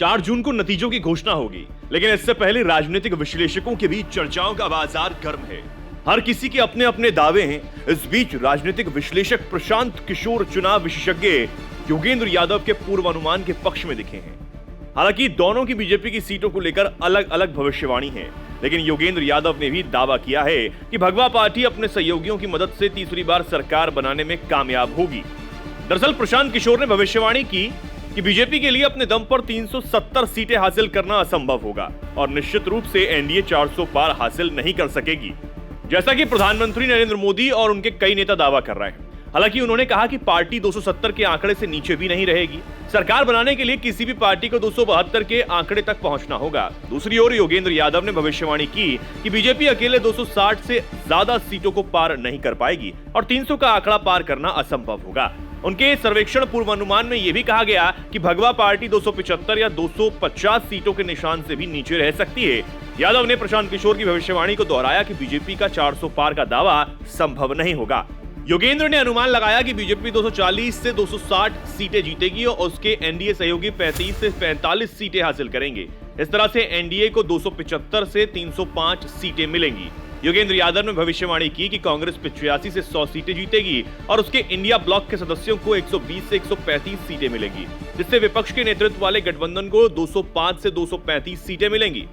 4 जून को नतीजों की घोषणा होगी, लेकिन इससे पहले राजनीतिक विश्लेषकों के बीच चर्चाओं का बाजार गर्म है। हर किसी के अपने अपने दावे हैं। इस बीच राजनीतिक विश्लेषक प्रशांत किशोर चुनाव विशेषज्ञ योगेंद्र यादव के पूर्वानुमान के पक्ष में दिखे हैं। हालांकि दोनों की बीजेपी की सीटों को लेकर अलग अलग भविष्यवाणी है, लेकिन योगेंद्र यादव ने भी दावा किया है कि भगवा पार्टी अपने सहयोगियों की मदद से तीसरी बार सरकार बनाने में कामयाब होगी। दरअसल प्रशांत किशोर ने भविष्यवाणी की कि बीजेपी के लिए अपने दम पर 370 सीटें हासिल करना असंभव होगा और निश्चित रूप से एनडीए 400 पार हासिल नहीं कर सकेगी, जैसा कि प्रधानमंत्री नरेंद्र मोदी और उनके कई नेता दावा कर रहे हैं। हालांकि उन्होंने कहा कि पार्टी 270 के आंकड़े से नीचे भी नहीं रहेगी। सरकार बनाने के लिए किसी भी पार्टी को 272 के आंकड़े तक पहुंचना होगा। दूसरी ओर योगेंद्र यादव ने भविष्यवाणी की कि बीजेपी अकेले 260 से ज्यादा सीटों को पार नहीं कर पाएगी और 300 का आंकड़ा पार करना असंभव होगा। उनके सर्वेक्षण पूर्वानुमान में यह भी कहा गया कि भगवा पार्टी 275 या 250 सीटों के निशान से भी नीचे रह सकती है। यादव ने प्रशांत किशोर की भविष्यवाणी को दोहराया कि बीजेपी का 400 पार का दावा संभव नहीं होगा। योगेंद्र ने अनुमान लगाया कि बीजेपी 240 से 260 सीटें जीतेगी और उसके एनडीए सहयोगी 35 से 45 सीटें हासिल करेंगे। इस तरह से एनडीए को 275 से 305 सीटें मिलेंगी। योगेंद्र यादव ने भविष्यवाणी की कि कांग्रेस 85 से 100 सीटें जीतेगी और उसके इंडिया ब्लॉक के सदस्यों को 120 से 135 सीटें मिलेंगी, जिससे विपक्ष के नेतृत्व वाले गठबंधन को 205 से 235 सीटें मिलेंगी।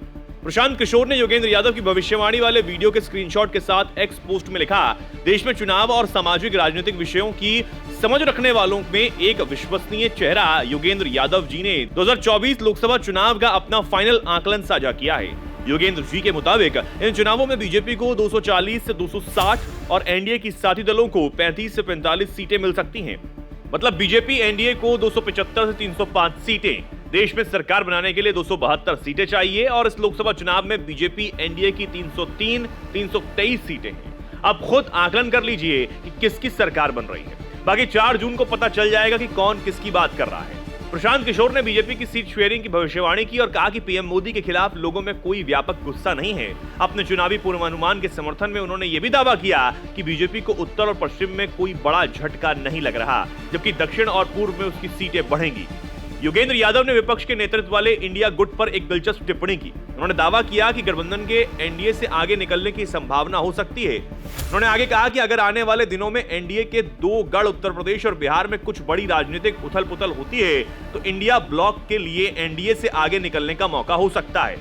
प्रशांत किशोर ने योगेंद्र यादव की भविष्यवाणी वाले वीडियो के स्क्रीनशॉट के साथ एक्स पोस्ट में लिखा, देश में चुनाव और सामाजिक राजनीतिक विषयों की समझ रखने वालों में एक विश्वसनीय चेहरा योगेंद्र यादव जी ने 2024 लोकसभा चुनाव का अपना फाइनल आकलन साझा किया है। योगेंद्र जी के मुताबिक इन चुनावों में बीजेपी को 240 से 260 और एनडीए की साथी दलों को 35 से 45 सीटें मिल सकती हैं। मतलब बीजेपी एनडीए को 275 से 305 सीटें, देश में सरकार बनाने के लिए 272 सीटें चाहिए और इस लोकसभा चुनाव में बीजेपी एनडीए की 303, 323 सीटें हैं। अब खुद आकलन कर लीजिए कि किसकी सरकार बन रही है। बाकी 4 जून को पता चल जाएगा कि कौन किसकी बात कर रहा है। प्रशांत किशोर ने बीजेपी की सीट शेयरिंग की भविष्यवाणी की और कहा कि पीएम मोदी के खिलाफ लोगों में कोई व्यापक गुस्सा नहीं है। अपने चुनावी पूर्वानुमान के समर्थन में उन्होंने यह भी दावा किया कि बीजेपी को उत्तर और पश्चिम में कोई बड़ा झटका नहीं लग रहा, जबकि दक्षिण और पूर्व में उसकी सीटें बढ़ेंगी। योगेंद्र यादव ने विपक्ष के नेतृत्व वाले इंडिया गुट पर एक दिलचस्प टिप्पणी की। उन्होंने दावा किया कि गठबंधन के एनडीए से आगे निकलने की संभावना हो सकती है। उन्होंने आगे कहा कि अगर आने वाले दिनों में एनडीए के 2 गढ़ उत्तर प्रदेश और बिहार में कुछ बड़ी राजनीतिक उथल-पुथल होती है तो इंडिया ब्लॉक के लिए एनडीए से आगे निकलने का मौका हो सकता है।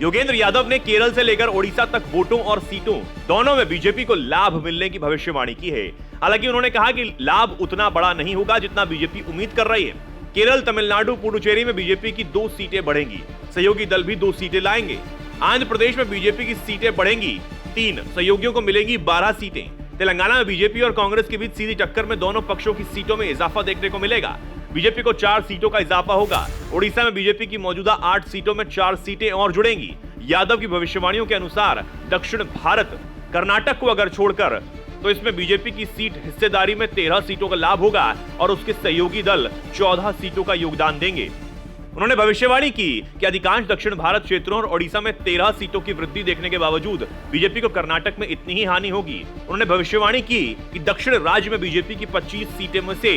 योगेंद्र यादव ने केरल से लेकर ओडिशा तक वोटों और सीटों दोनों में बीजेपी को लाभ मिलने की भविष्यवाणी की है। हालांकि उन्होंने कहा कि लाभ उतना बड़ा नहीं होगा जितना बीजेपी उम्मीद कर रही है। केरल, तमिलनाडु, पुडुचेरी में बीजेपी की 2 सीटें बढ़ेंगी, सहयोगी दल भी 2 सीटें लाएंगे। आंध्र प्रदेश में बीजेपी की सीटें बढ़ेंगी 3, सहयोगियों को मिलेंगी 12 सीटें। तेलंगाना में बीजेपी और कांग्रेस के बीच सीधी टक्कर में दोनों पक्षों की सीटों में इजाफा देखने को मिलेगा। बीजेपी को 4 सीटों का इजाफा होगा। ओडिशा में बीजेपी की मौजूदा 8 सीटों में 4 सीटें और जुड़ेंगी। यादव की भविष्यवाणियों के अनुसार दक्षिण भारत, कर्नाटक को अगर छोड़कर तो इसमें बीजेपी की सीट हिस्सेदारी में 13 सीटों का लाभ होगा और उसके सहयोगी दल 14 सीटों का योगदान देंगे। उन्होंने भविष्यवाणी की कि अधिकांश दक्षिण भारत क्षेत्रों और ओडिशा में 13 सीटों की वृद्धि देखने के बावजूद बीजेपी को कर्नाटक में इतनी ही हानि होगी। उन्होंने भविष्यवाणी की कि दक्षिण राज्य में बीजेपी की 25 सीटें में से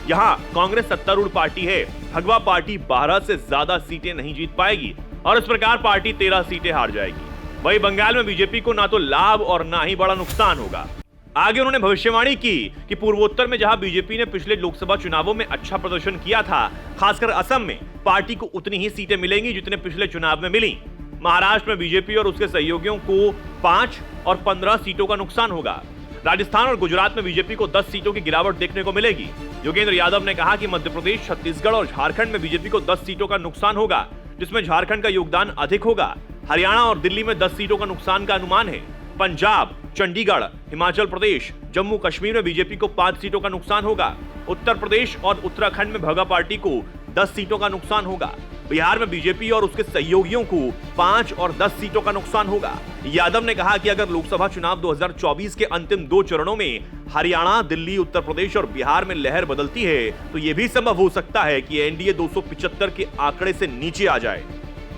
यहाँ कांग्रेस सत्तारूढ़ पार्टी है, भगवा पार्टी 12 से ज्यादा सीटें नहीं जीत पाएगी और इस प्रकार पार्टी 13 सीटें हार जाएगी। वहीं बंगाल में बीजेपी को ना तो लाभ और ना ही बड़ा नुकसान होगा। आगे उन्होंने भविष्यवाणी की कि पूर्वोत्तर में जहां बीजेपी ने पिछले लोकसभा चुनावों में अच्छा प्रदर्शन किया था, खासकर असम में पार्टी को उतनी ही सीटें मिलेंगी जितने पिछले चुनाव में मिली। महाराष्ट्र में बीजेपी और उसके सहयोगियों को 5 और 15 सीटों का नुकसान होगा। राजस्थान और गुजरात में बीजेपी को 10 सीटों की गिरावट देखने को मिलेगी। योगेंद्र यादव ने कहा कि मध्य प्रदेश, छत्तीसगढ़ और झारखंड में बीजेपी को 10 सीटों का नुकसान होगा, जिसमें झारखंड का योगदान अधिक होगा। हरियाणा और दिल्ली में 10 सीटों का नुकसान का अनुमान है। पंजाब, चंडीगढ़, हिमाचल प्रदेश, जम्मू कश्मीर में बीजेपी को 5 सीटों का नुकसान होगा। उत्तर प्रदेश और उत्तराखंड में भगवा पार्टी को 10 सीटों का नुकसान होगा। बिहार में बीजेपी और उसके सहयोगियों को 5 और 10 सीटों का नुकसान होगा। यादव ने कहा कि अगर लोकसभा चुनाव 2024 के अंतिम 2 चरणों में हरियाणा, दिल्ली, उत्तर प्रदेश और बिहार में लहर बदलती है तो यह भी संभव हो सकता है कि एनडीए 275 के आंकड़े से नीचे आ जाए।